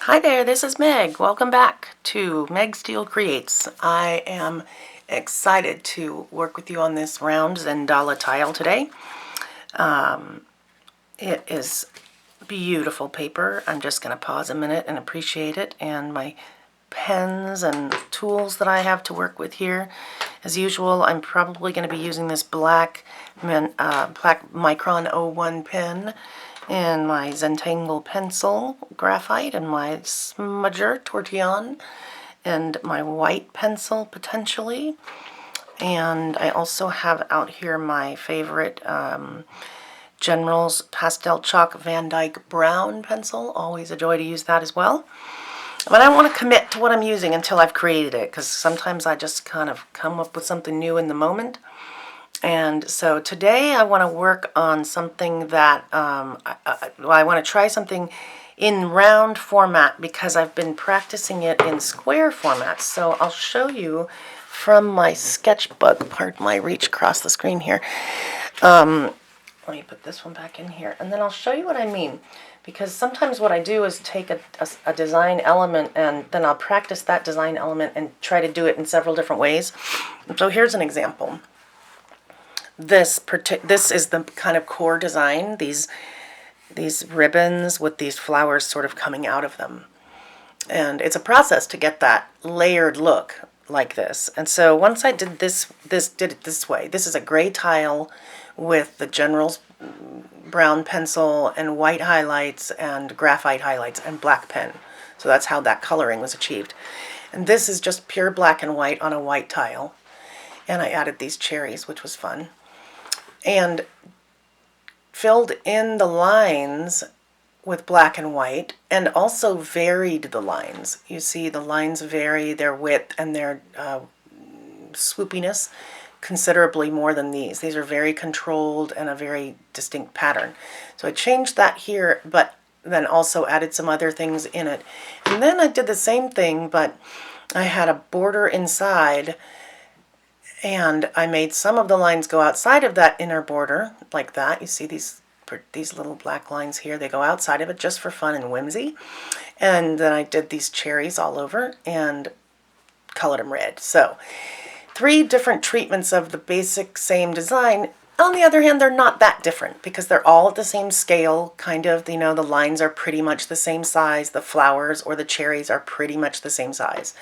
Hi there, this is Meg. Welcome back to Meg Steele Creates. I am excited to work with you on this round Zendala tile today. It is beautiful paper. I'm just going to pause a minute and appreciate it, and my pens and tools that I have to work with here. As usual, I'm probably going to be using this black Micron 01 pen and my Tangle pencil graphite and my smudger tortillon and my white pencil potentially. And I also have out here my favorite General's Pastel Chalk Van Dyke Brown pencil. Always a joy to use that as well. But I don't want to commit to what I'm using until I've created it, because sometimes I just kind of come up with something new in the moment. And so today I want to work on something that, I want to try something in round format because I've been practicing it in square formats. So I'll show you from my sketchbook, pardon my reach across the screen here. Let me put this one back in here, and then I'll show you what I mean. Because sometimes what I do is take a design element and then I'll practice that design element and try to do it in several different ways. So here's an example. This is the kind of core design, these ribbons with these flowers sort of coming out of them. And it's a process to get that layered look like this. And so once I did did it this way. This is a gray tile with the General's brown pencil and white highlights and graphite highlights and black pen. So that's how that coloring was achieved. And this is just pure black and white on a white tile. And I added these cherries, which was fun. And filled in the lines with black and white, and also varied the lines. You see the lines vary their width and their swoopiness considerably more than these. These are very controlled and a very distinct pattern. So I changed that here, but then also added some other things in it. And then I did the same thing, but I had a border inside, and I made some of the lines go outside of that inner border, like that. You see these little black lines here, they go outside of it just for fun and whimsy. And then I did these cherries all over and colored them red. So 3 different treatments of the basic same design. On the other hand, they're not that different because they're all at the same scale, kind of. You know, the lines are pretty much the same size. The flowers or the cherries are pretty much the same size.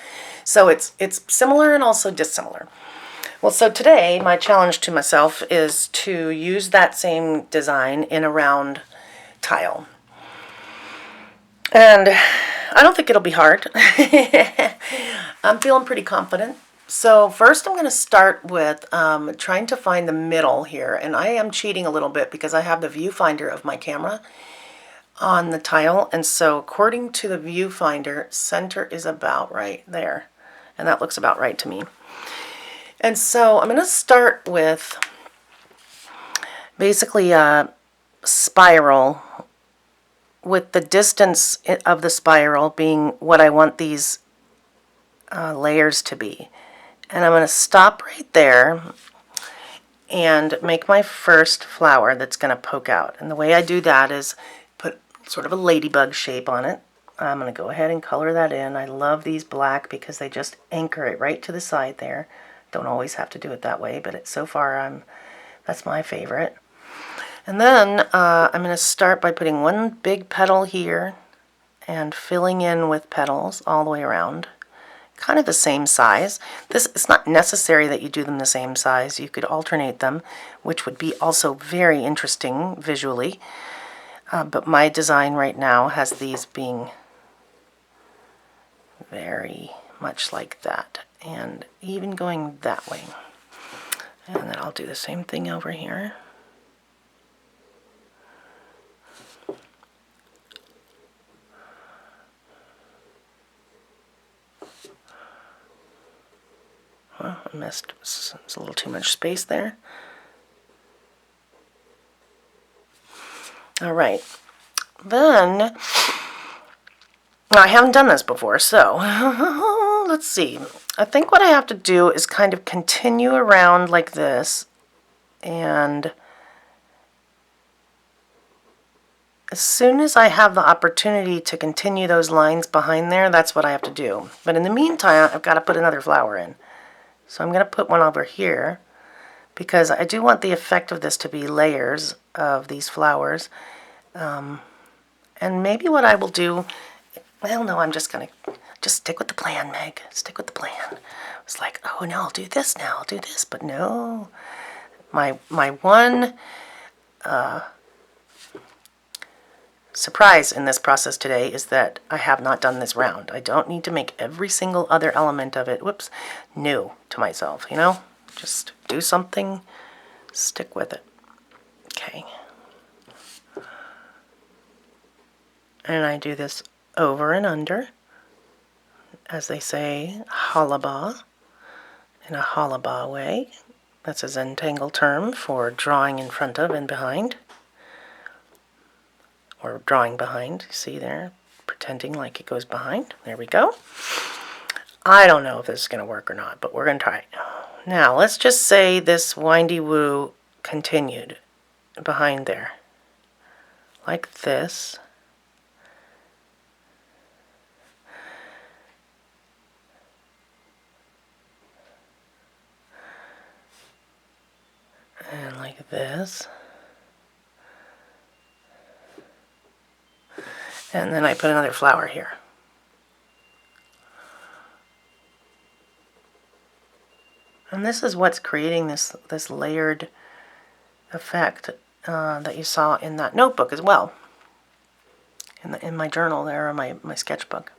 So it's similar and also dissimilar. Well, so today my challenge to myself is to use that same design in a round tile. And I don't think it'll be hard. I'm feeling pretty confident. So first I'm going to start with trying to find the middle here. And I am cheating a little bit because I have the viewfinder of my camera on the tile. And so according to the viewfinder, center is about right there. And that looks about right to me. And so I'm going to start with basically a spiral with the distance of the spiral being what I want these layers to be. And I'm going to stop right there and make my first flower that's going to poke out. And the way I do that is put sort of a ladybug shape on it. I'm going to go ahead and color that in. I love these black because they just anchor it right to the side there. Don't always have to do it that way, but so far that's my favorite. And then I'm going to start by putting one big petal here and filling in with petals all the way around, kind of the same size. It's not necessary that you do them the same size. You could alternate them, which would be also very interesting visually. But my design right now has these being very much like that, and even going that way. And then I'll do the same thing over here. Well, I missed. It's a little too much space there. All right. Then, I haven't done this before, so let's see. I think what I have to do is kind of continue around like this and as soon as I have the opportunity to continue those lines behind there, that's what I have to do. But in the meantime, I've got to put another flower in. So I'm going to put one over here because I do want the effect of this to be layers of these flowers. And maybe what I will do, well, no, I'm just going to stick with the plan, Meg. Stick with the plan. It's like, oh, no, I'll do this now. I'll do this. But no, my one surprise in this process today is that I have not done this round. I don't need to make every single other element of it, whoops, new to myself, you know? Just do something, stick with it. Okay. And I do this over and under, as they say, halaba, in a halaba way. That's a Zentangle term for drawing in front of and behind. Or drawing behind, see there, pretending like it goes behind. There we go. I don't know if this is going to work or not, but we're going to try it. Now, let's just say this windy woo continued behind there, like this. And like this. And then I put another flower here. And this is what's creating this layered effect that you saw in that notebook as well. In my journal there, or my sketchbook.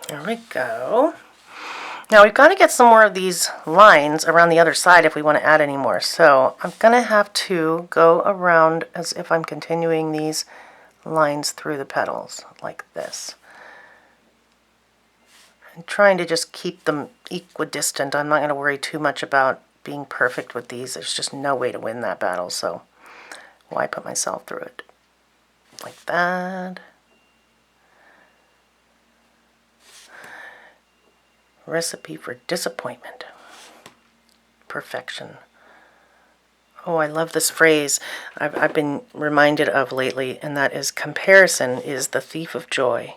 There we go. Now we've got to get some more of these lines around the other side if we want to add any more. So I'm going to have to go around as if I'm continuing these lines through the petals like this. I'm trying to just keep them equidistant. I'm not going to worry too much about being perfect with these. There's just no way to win that battle, so why put myself through it? Like that. Recipe for disappointment. Perfection. Oh, I love this phrase I've been reminded of lately, and that is comparison is the thief of joy.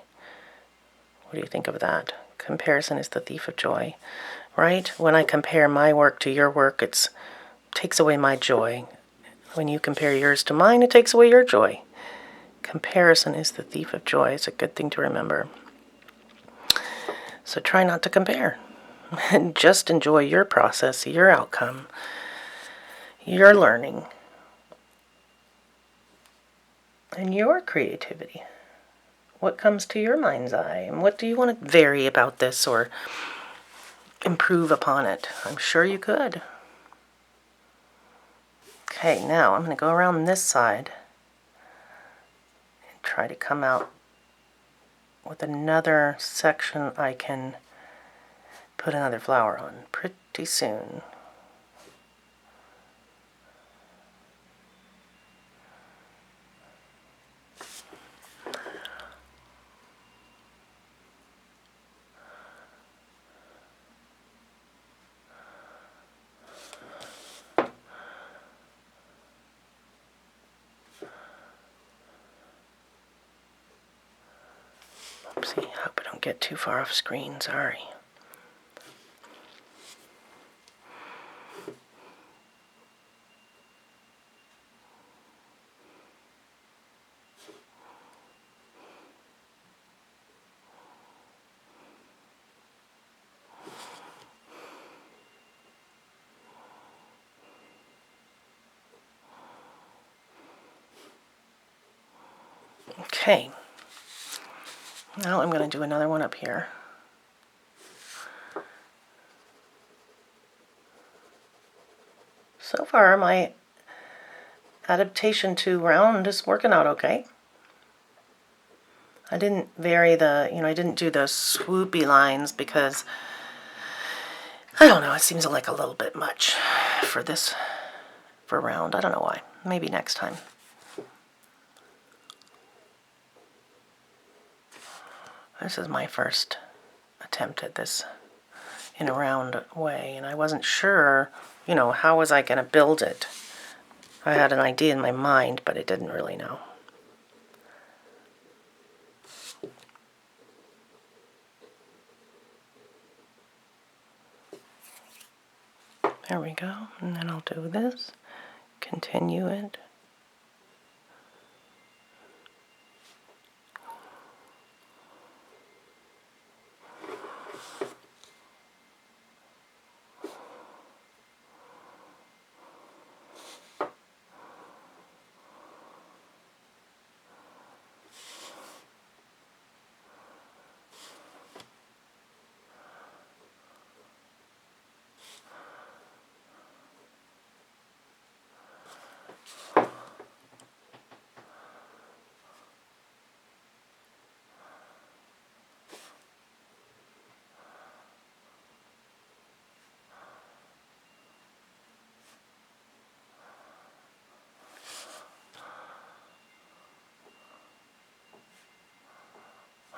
What do you think of that? Comparison is the thief of joy, right? When I compare my work to your work, it takes away my joy. When you compare yours to mine, it takes away your joy. Comparison is the thief of joy. It's a good thing to remember. So try not to compare. And just enjoy your process, your outcome, your learning, and your creativity. What comes to your mind's eye? And what do you want to vary about this or improve upon it? I'm sure you could. Okay, now I'm going to go around this side and try to come out with another section I can put another flower on pretty soon. Oopsie, hope I don't get too far off screen, sorry. Okay, now I'm going to do another one up here. So far my adaptation to round is working out okay. I didn't vary I didn't do the swoopy lines because, I don't know, it seems like a little bit much for this, for round. I don't know why. Maybe next time. This is my first attempt at this in a round way, and I wasn't sure, how was I going to build it. I had an idea in my mind, but I didn't really know. There we go, and then I'll do this, continue it.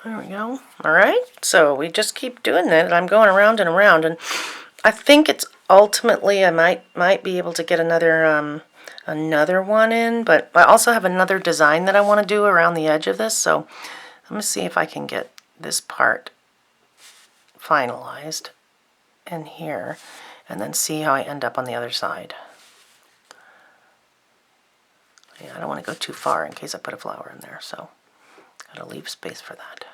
There we go. All right, so we just keep doing that. I'm going around and around, and I think it's ultimately I might be able to get another one in, but I also have another design that I want to do around the edge of this, so I'm going to see if I can get this part finalized in here, and then see how I end up on the other side. Yeah, I don't want to go too far in case I put a flower in there, so gotta leave space for that.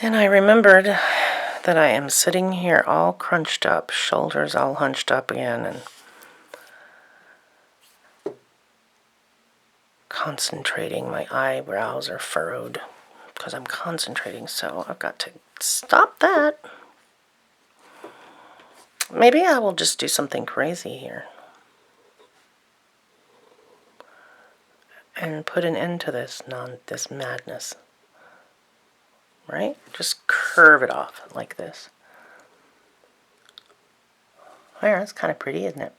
And I remembered that I am sitting here all crunched up, shoulders all hunched up again, and concentrating. My eyebrows are furrowed because I'm concentrating, so I've got to stop that. Maybe I will just do something crazy here and put an end to this madness. Right? Just curve it off like this. There, that's kind of pretty, isn't it?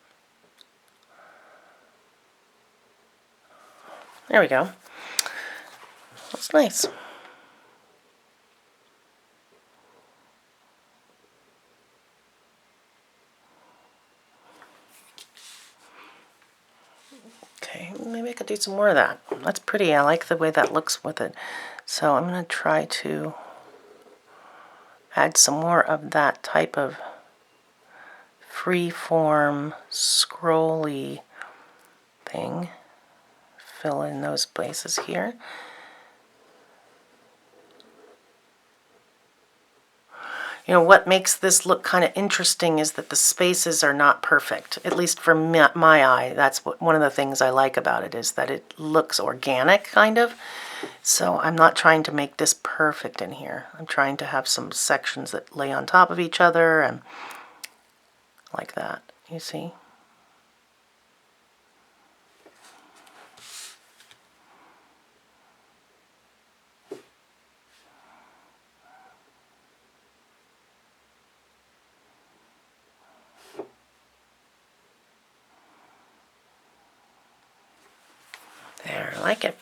There we go. That's nice. Okay, maybe I could do some more of that. That's pretty. I like the way that looks with it. So I'm going to try to add some more of that type of free-form, scrolly thing. Fill in those places here. What makes this look kind of interesting is that the spaces are not perfect, at least for my eye. That's one of the things I like about it, is that it looks organic, kind of. So I'm not trying to make this perfect in here. I'm trying to have some sections that lay on top of each other and like that, you see? There, I like it.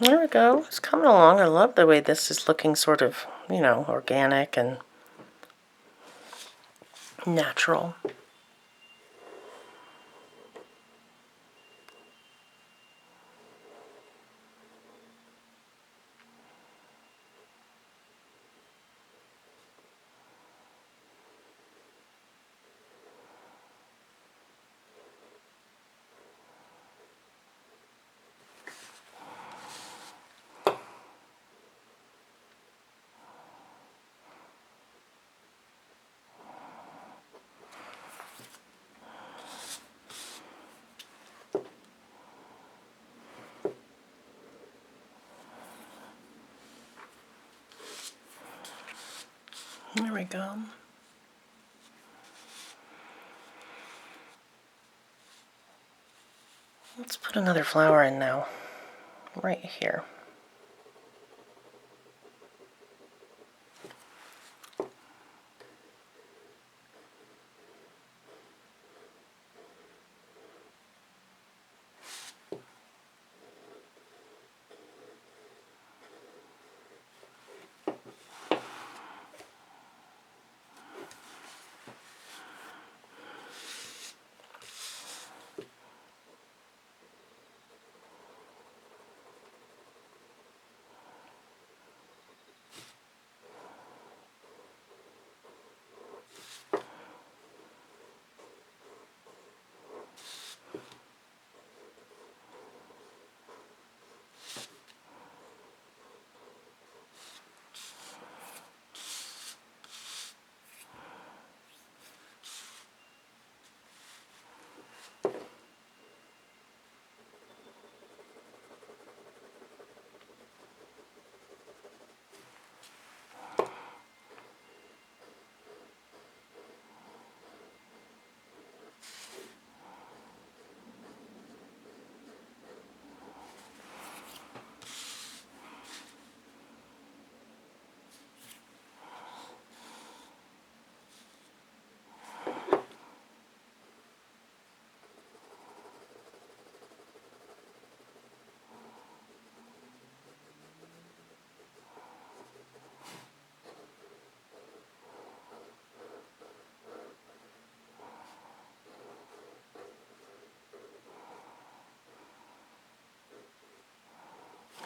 There we go. It's coming along. I love the way this is looking sort of, organic and natural. There we go. Let's put another flower in now, right here.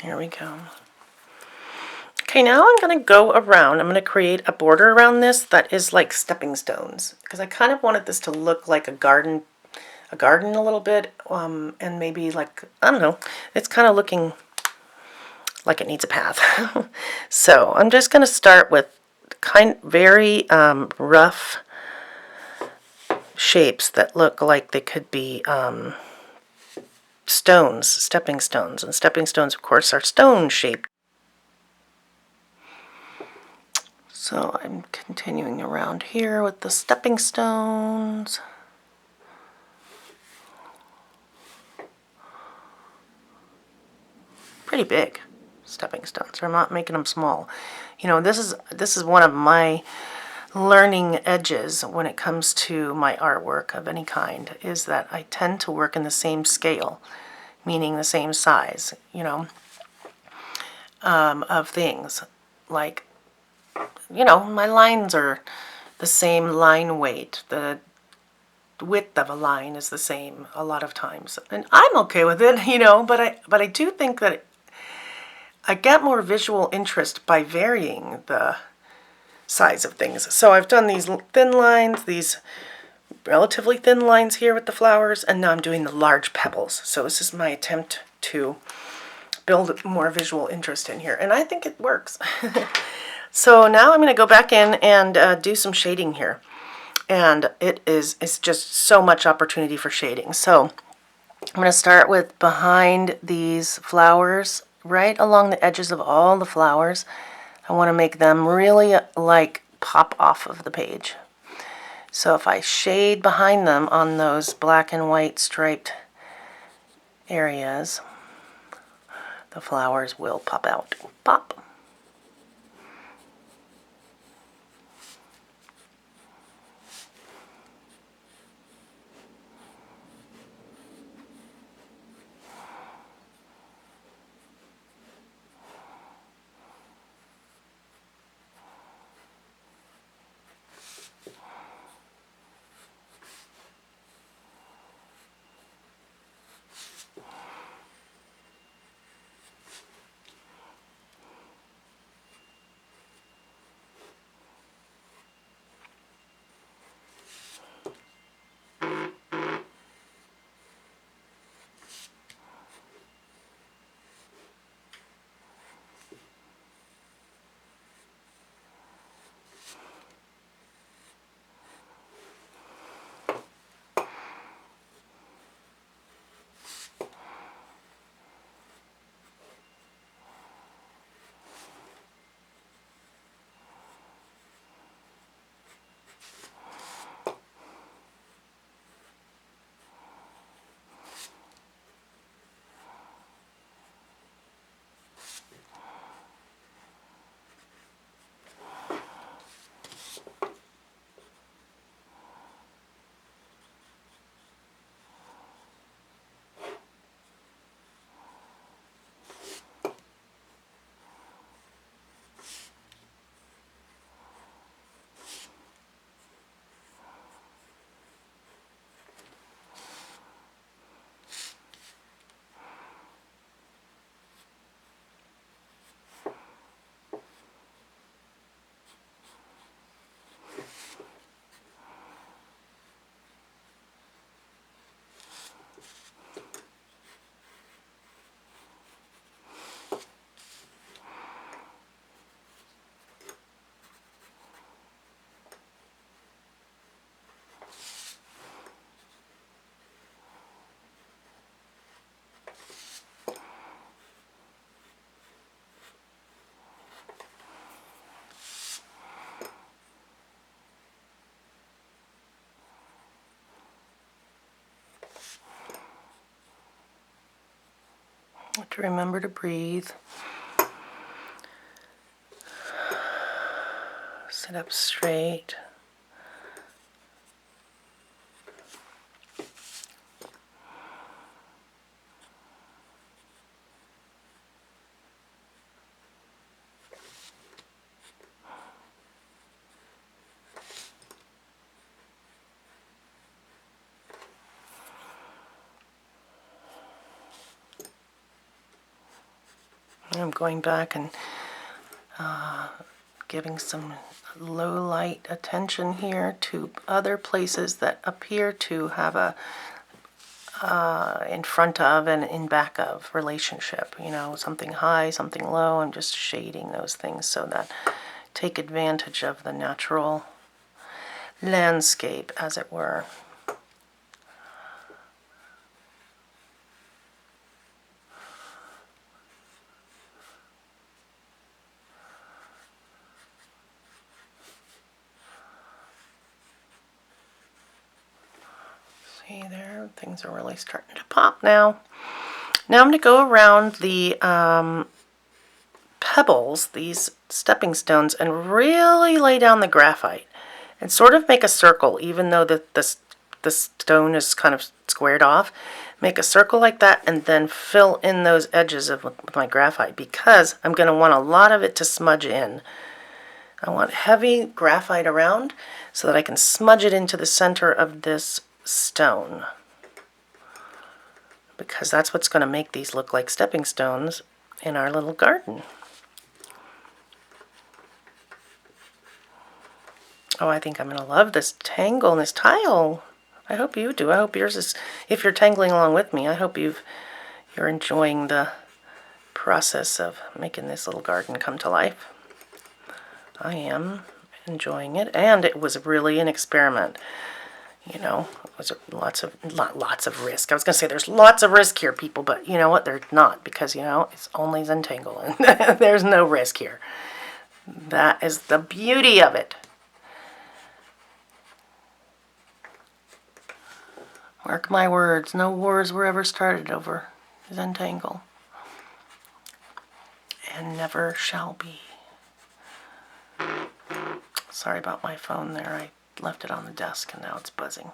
Here we go. Okay, now I'm going to go around. I'm going to create a border around this that is like stepping stones, because I kind of wanted this to look like a garden a little bit, and maybe like, I don't know, it's kind of looking like it needs a path. So I'm just going to start with very rough shapes that look like they could be stones, stepping stones. And stepping stones, of course, are stone shaped. So I'm continuing around here with the stepping stones. Pretty big stepping stones. I'm not making them small. This is one of my learning edges when it comes to my artwork of any kind, is that I tend to work in the same scale, meaning the same size, of things. Like, my lines are the same line weight. The width of a line is the same a lot of times. And I'm okay with it, but I do think that I get more visual interest by varying the size of things. So I've done these thin lines, these relatively thin lines here with the flowers, and now I'm doing the large pebbles. So this is my attempt to build more visual interest in here, and I think it works. So now I'm going to go back in and do some shading here, and it's just so much opportunity for shading. So I'm going to start with behind these flowers, right along the edges of all the flowers. I want to make them really like pop off of the page. So if I shade behind them on those black and white striped areas, the flowers will pop out. Pop. Have to remember to breathe. Sit up straight. I'm going back and giving some low light attention here to other places that appear to have a in front of and in back of relationship. You know, something high, something low. I'm just shading those things so that take advantage of the natural landscape, as it were. See there, things are really starting to pop now. Now I'm going to go around the pebbles, these stepping stones, and really lay down the graphite and sort of make a circle, even though the stone is kind of squared off. Make a circle like that and then fill in those edges with my graphite, because I'm going to want a lot of it to smudge in. I want heavy graphite around so that I can smudge it into the center of this stone, because that's what's going to make these look like stepping stones in our little garden. Oh, I think I'm going to love this tangle and this tile. I hope you do. I hope yours is, if you're tangling along with me, I hope you're enjoying the process of making this little garden come to life. I am enjoying it, and it was really an experiment. You know, it was lots of risk. I was going to say there's lots of risk here, people, but you know what? There's not, because, you know, it's only Zentangle, and there's no risk here. That is the beauty of it. Mark my words, no wars were ever started over Zentangle, and never shall be. Sorry about my phone there. I left it on the desk and now it's buzzing.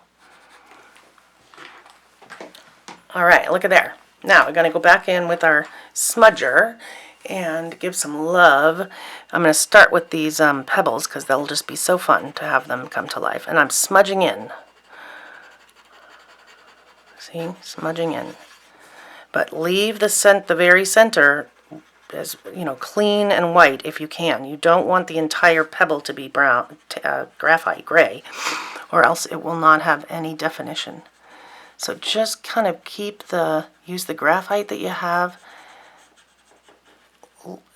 All right, look at there. Now we're going to go back in with our smudger and give some love. I'm going to start with these pebbles, because they'll just be so fun to have them come to life. And I'm smudging in. See, smudging in. But leave the very center as, you know, clean and white if you can. You don't want the entire pebble to be brown, graphite gray, or else it will not have any definition. So just kind of use the graphite that you have.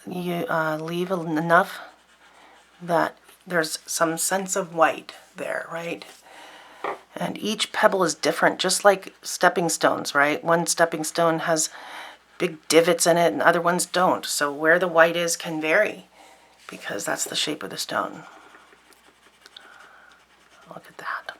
You leave enough that there's some sense of white there, right? And each pebble is different, just like stepping stones, right? One stepping stone has big divots in it and other ones don't. So where the white is can vary, because that's the shape of the stone. Look at that.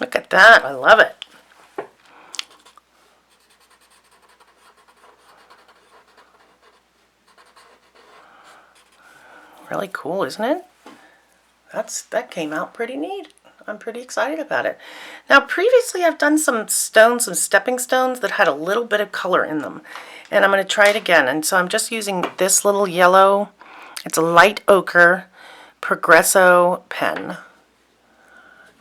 Look at that. I love it. Really cool, isn't it? That came out pretty neat. I'm pretty excited about it. Now, previously I've done some stones, some stepping stones that had a little bit of color in them. And I'm going to try it again. And so I'm just using this little yellow, it's a light ochre Progresso pen.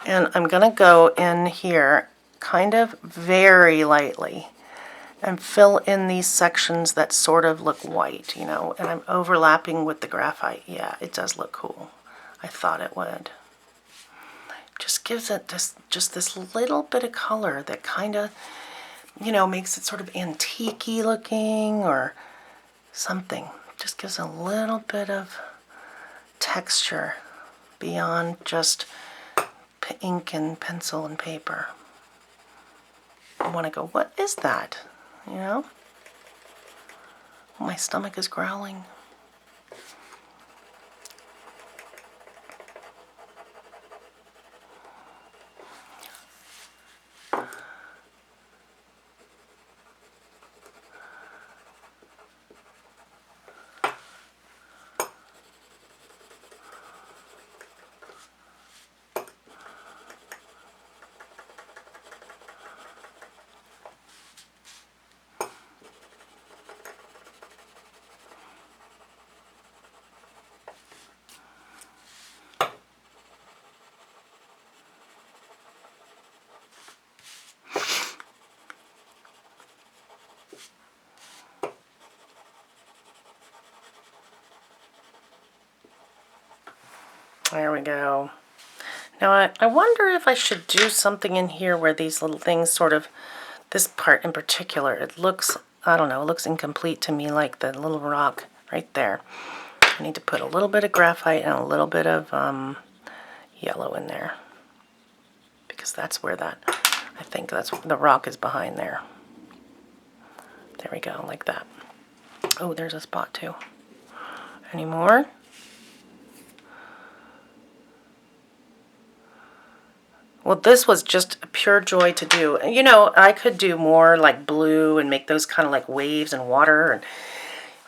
And I'm going to go in here kind of very lightly and fill in these sections that sort of look white, you know, and I'm overlapping with the graphite. Yeah, it does look cool. I thought it would. Just gives it just this little bit of color that kind of, you know, makes it sort of antique-y looking or something. Just gives a little bit of texture beyond just ink and pencil and paper. I want to go, what is that? You know? My stomach is growling. There we go. Now I wonder if I should do something in here where these little things sort of, this part in particular, it looks, I don't know, it looks incomplete to me, like the little rock right there. I need to put a little bit of graphite and a little bit of yellow in there, because that's where that, I think that's the rock is behind there. There we go, like that. Oh, there's a spot too. Any more? Well, this was just a pure joy to do. And you know, I could do more like blue and make those kind of like waves and water, and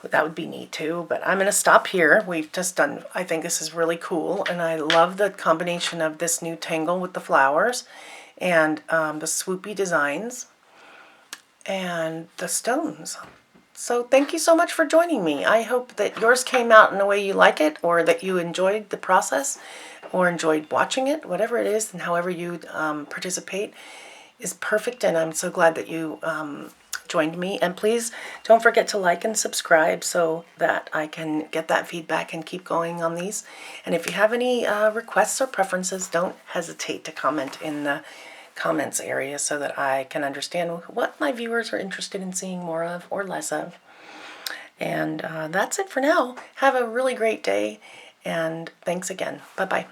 that would be neat too. But I'm going to stop here. We've just done, I think this is really cool. And I love the combination of this new Tangle with the flowers and the swoopy designs and the stones. So thank you so much for joining me. I hope that yours came out in the way you like it, or that you enjoyed the process or enjoyed watching it. Whatever it is and however you participate is perfect, and I'm so glad that you joined me. And please don't forget to like and subscribe so that I can get that feedback and keep going on these. And if you have any requests or preferences, don't hesitate to comment in the comments area so that I can understand what my viewers are interested in seeing more of or less of. And that's it for now. Have a really great day, and thanks again. Bye-bye.